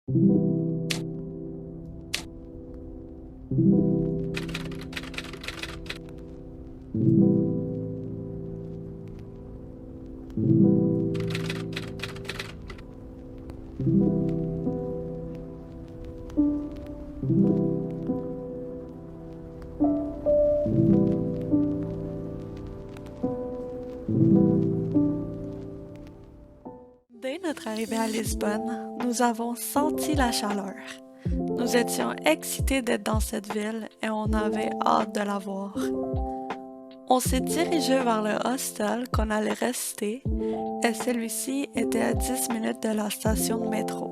Dès notre arrivée à Lisbonne, nous avons senti la chaleur. Nous étions excités d'être dans cette ville et on avait hâte de la voir. On s'est dirigé vers le hostel qu'on allait rester et celui-ci était à 10 minutes de la station de métro.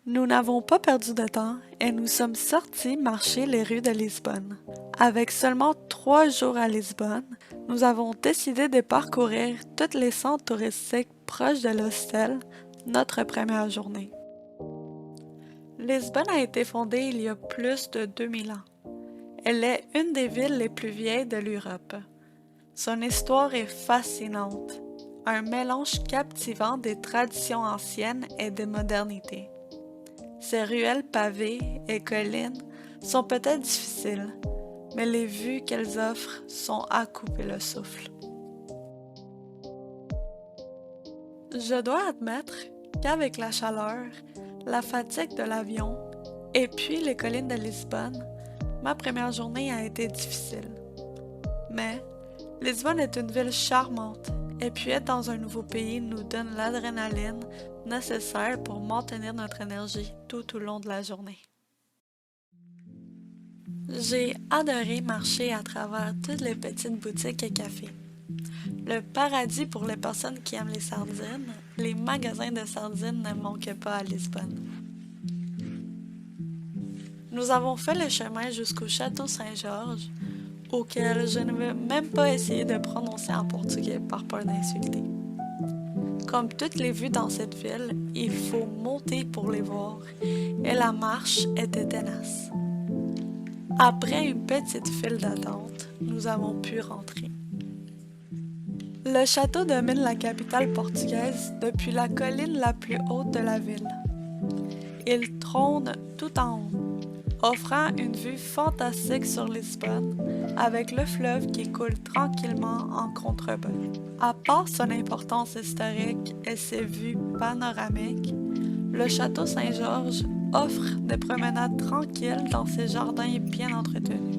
Nous n'avons pas perdu de temps et nous sommes sortis marcher les rues de Lisbonne. Avec seulement 3 jours à Lisbonne, nous avons décidé de parcourir tous les centres touristiques proches de l'hostel notre première journée. Lisbonne a été fondée il y a plus de 2000 ans. Elle est une des villes les plus vieilles de l'Europe. Son histoire est fascinante, un mélange captivant des traditions anciennes et des modernités. Ses ruelles pavées et collines sont peut-être difficiles, mais les vues qu'elles offrent sont à couper le souffle. Je dois admettre qu'avec la chaleur, la fatigue de l'avion et puis les collines de Lisbonne, ma première journée a été difficile. Mais Lisbonne est une ville charmante et puis être dans un nouveau pays nous donne l'adrénaline nécessaire pour maintenir notre énergie tout au long de la journée. J'ai adoré marcher à travers toutes les petites boutiques et cafés. Le paradis pour les personnes qui aiment les sardines, les magasins de sardines ne manquaient pas à Lisbonne. Nous avons fait le chemin jusqu'au château Saint-Georges, auquel je ne veux même pas essayer de prononcer en portugais par peur d'insulter. Comme toutes les vues dans cette ville, il faut monter pour les voir, et la marche était tenace. Après une petite file d'attente, nous avons pu rentrer. Le château domine la capitale portugaise depuis la colline la plus haute de la ville. Il trône tout en haut, offrant une vue fantastique sur Lisbonne, avec le fleuve qui coule tranquillement en contrebas. À part son importance historique et ses vues panoramiques, le château Saint-Georges offre des promenades tranquilles dans ses jardins bien entretenus.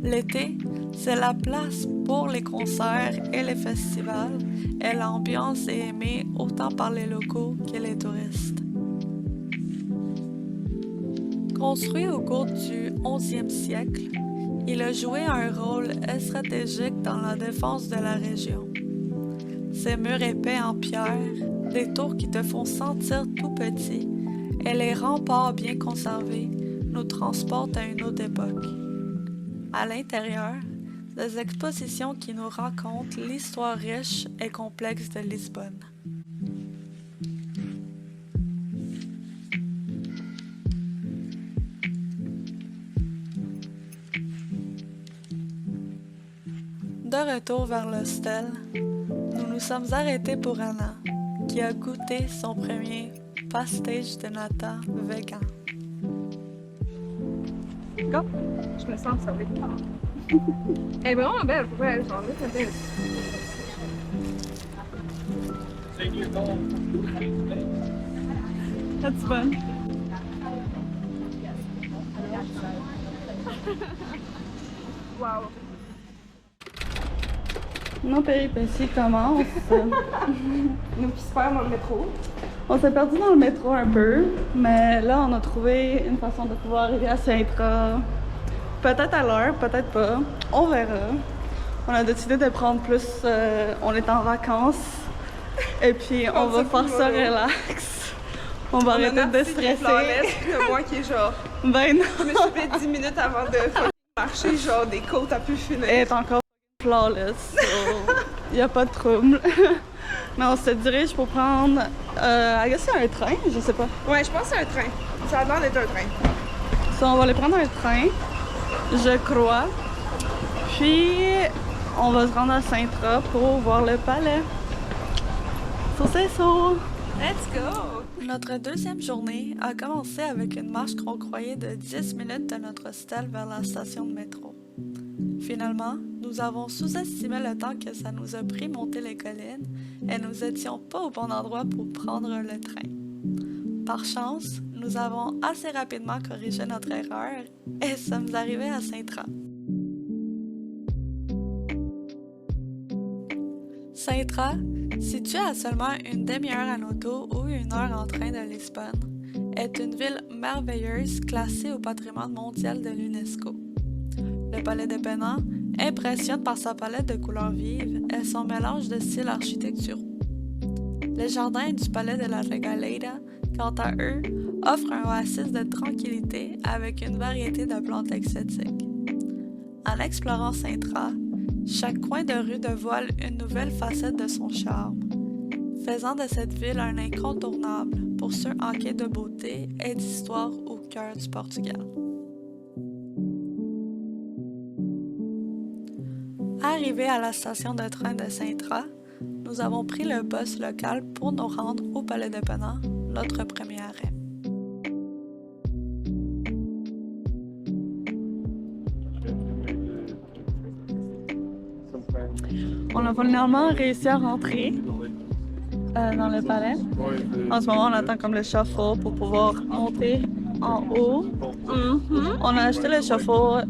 L'été, c'est la place pour les concerts et les festivals, et l'ambiance est aimée autant par les locaux que les touristes. Construit au cours du 11e siècle, il a joué un rôle stratégique dans la défense de la région. Ses murs épais en pierre, des tours qui te font sentir tout petit et les remparts bien conservés nous transportent à une autre époque. À l'intérieur, des expositions qui nous racontent l'histoire riche et complexe de Lisbonne. De retour vers l'hostel, nous nous sommes arrêtés pour Anna, qui a goûté son premier pastéis de nata vegan. Go! Je me sens sauvée. Elle est vraiment belle, pour vrai, genre, là, c'est belle. C'est bonne. Wow! Nos péripéties commencent. Nous qui se perdent dans le métro. On s'est perdu dans le métro un peu, mais là, on a trouvé une façon de pouvoir arriver à Sintra. Peut-être à l'heure, peut-être pas. On verra. On a décidé de prendre plus... on est en vacances. Et puis, on va faire ça relax. On va arrêter de stresser. C'est moi qui est genre... Ben non! Je me suis fait 10 minutes avant de marcher, genre des côtes à plus finir. Elle est encore flawless, so y a pas de trouble. Mais on se dirige pour prendre... I guess c'est un train, je sais pas. Ouais, je pense que c'est un train. Ça a l'air d'être un train. So, on va aller prendre un train, je crois. Puis, on va se rendre à Saint-Tropez pour voir le palais. C'est ça! Let's go! Notre deuxième journée a commencé avec une marche qu'on croyait de 10 minutes de notre hostel vers la station de métro. Finalement, nous avons sous-estimé le temps que ça nous a pris monter les collines et nous étions pas au bon endroit pour prendre le train. Par chance, nous avons assez rapidement corrigé notre erreur et sommes arrivés à Saint-Tropez. Saint-Tropez, située à seulement une demi-heure en auto ou une heure en train de Lisbonne, est une ville merveilleuse classée au patrimoine mondial de l'UNESCO. Le palais de Penha impressionne par sa palette de couleurs vives et son mélange de styles architecturaux. Les jardins du palais de la Regalada, quant à eux, offrent un oasis de tranquillité avec une variété de plantes exotiques. En explorant Saint-Tropez, chaque coin de rue dévoile une nouvelle facette de son charme, faisant de cette ville un incontournable pour ceux en quête de beauté et d'histoire au cœur du Portugal. Arrivés à la station de train de Saint-Tropez, nous avons pris le bus local pour nous rendre au Palais de Penha, notre premier arrêt. On a finalement réussi à rentrer dans le palais. En ce moment, on attend comme le shuffle pour pouvoir monter en haut. On a acheté le shuffle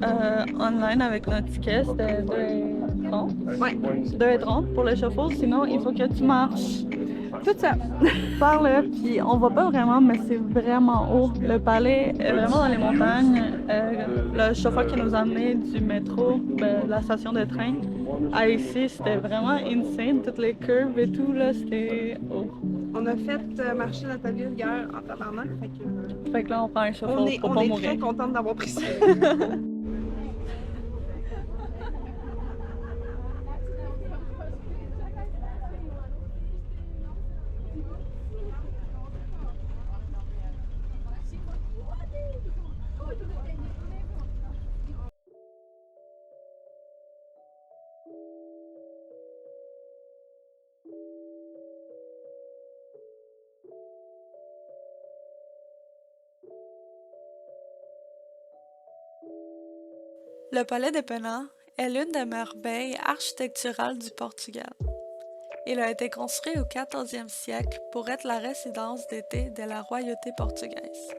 online avec notre ticket, c'était 2,30. Ouais. 2,30 pour le shuffle, sinon il faut que tu marches Tout ça. par là, puis on voit pas vraiment, mais c'est vraiment haut. Le palais est vraiment dans les montagnes. Le chauffeur qui nous a amené du métro, de la station de train, à ici, c'était vraiment insane. Toutes les curves et tout, là, c'était haut. On a fait marcher notre ville hier en tabarnak, Fait que là, on prend un chauffeur on est, pour on pas est mourir. très contente d'avoir pris ça. Le palais de Penha est l'une des merveilles architecturales du Portugal. Il a été construit au 14e siècle pour être la résidence d'été de la royauté portugaise.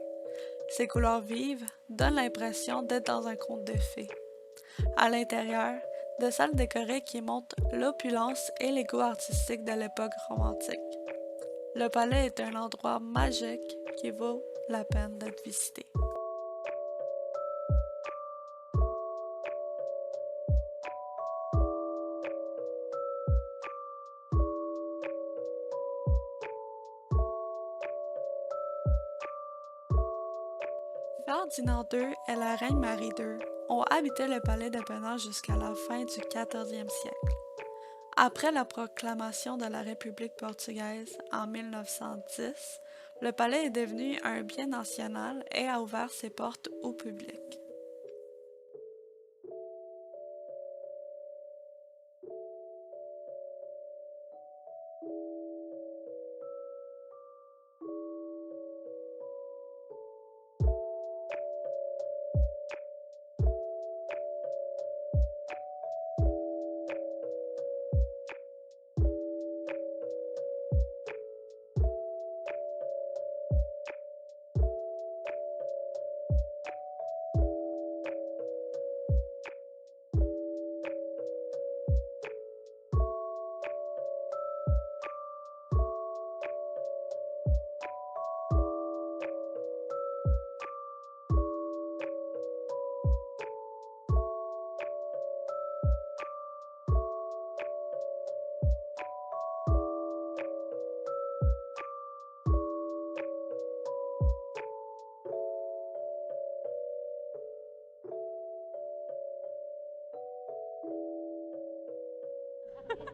Ses couleurs vives donnent l'impression d'être dans un conte de fées. À l'intérieur, de salles décorées qui montrent l'opulence et les goûts artistiques de l'époque romantique. Le palais est un endroit magique qui vaut la peine d'être visité. Ferdinand II et la reine Marie II ont habité le palais de Penha jusqu'à la fin du 14e siècle. Après la proclamation de la République portugaise en 1910, le palais est devenu un bien national et a ouvert ses portes au public.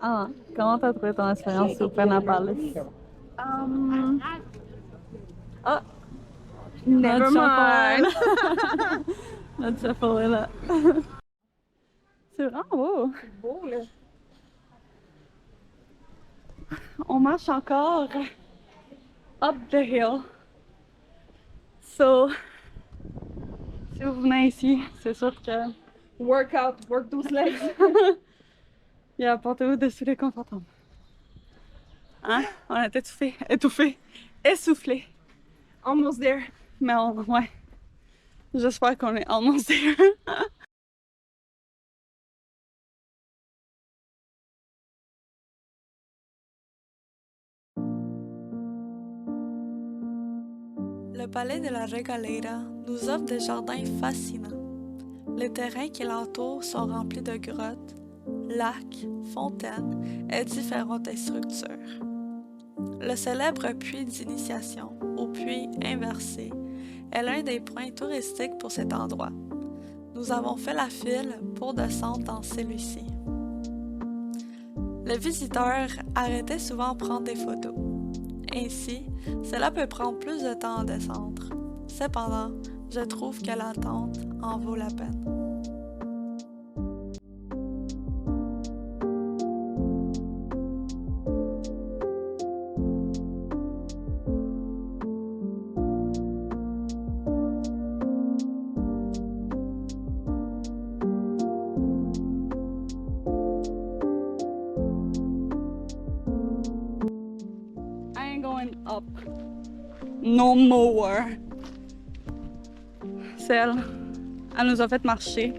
Ah, comment t'as trouvé ton expérience au Penha Palace? Ah, Never mind. Notre shuffle est là. C'est C'est vraiment beau. C'est beau, là. On marche encore up the hill. So, si vous venez ici, c'est sûr que Workout, work those legs. il y a portez-vous dessus les confortables. Hein? On est étouffés, essoufflés. Almost there. Mais ouais. J'espère qu'on est almost there. Le palais de la Regalera nous offre des jardins fascinants. Les terrains qui l'entourent sont remplis de grottes, lacs, fontaines et différentes structures. Le célèbre puits d'initiation, ou puits inversé, est l'un des points touristiques pour cet endroit. Nous avons fait la file pour descendre dans celui-ci. Les visiteurs arrêtaient souvent prendre des photos. Ainsi, cela peut prendre plus de temps à descendre. Cependant, je trouve que l'attente en vaut la peine. I ain't going up. No more. Celle, elle nous a fait marcher.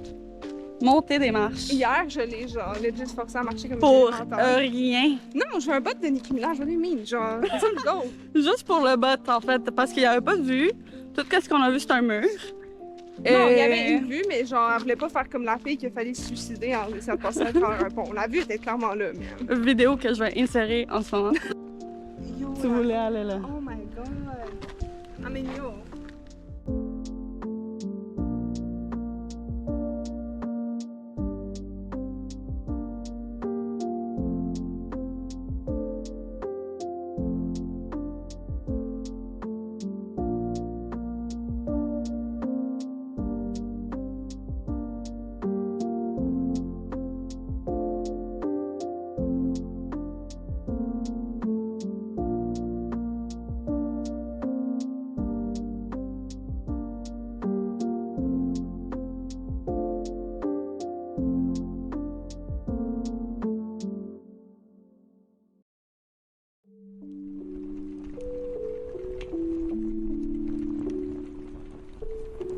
Monter des marches. Hier, je l'ai, genre, legit forcé à marcher comme Pour une mental. rien. Non, je veux un bot de Nicki Minaj, what do you mean? Genre, let's go. Juste pour le bot, en fait, parce qu'il n'y avait pas de vue. Tout ce qu'on a vu, c'est un mur. Non, il y avait une vue, mais genre, elle voulait pas faire comme la fille qui a fallu se suicider en essayant de passer à travers un pont. La vue était clairement là, mais... Vidéo que je vais insérer en ce moment. Yo, Si vous voulez aller là. Oh my god. I mean, yo.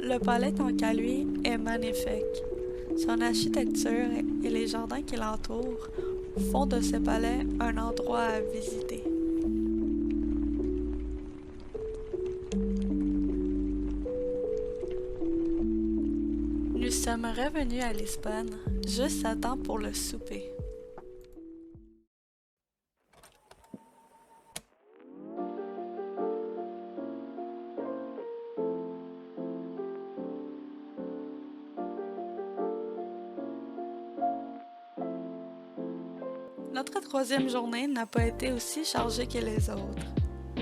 Le palais, tant qu'à lui, est magnifique. Son architecture et les jardins qui l'entourent font de ce palais un endroit à visiter. Nous sommes revenus à Lisbonne juste à temps pour le souper. Notre troisième journée n'a pas été aussi chargée que les autres.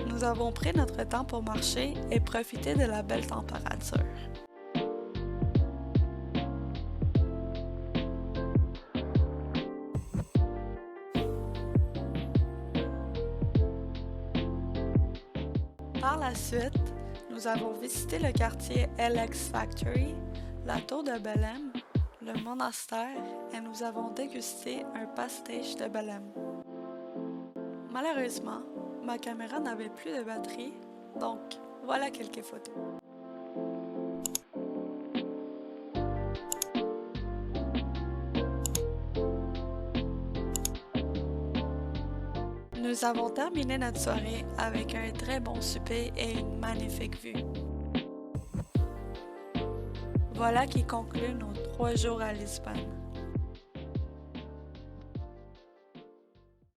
Nous avons pris notre temps pour marcher et profiter de la belle température. Par la suite, nous avons visité le quartier LX Factory, la tour de Belém, le monastère et nous avons dégusté un pastéis de Belém. Malheureusement, ma caméra n'avait plus de batterie, donc voilà quelques photos. Nous avons terminé notre soirée avec un très bon souper et une magnifique vue. Voilà qui conclut nos 3 jours à Lisbonne.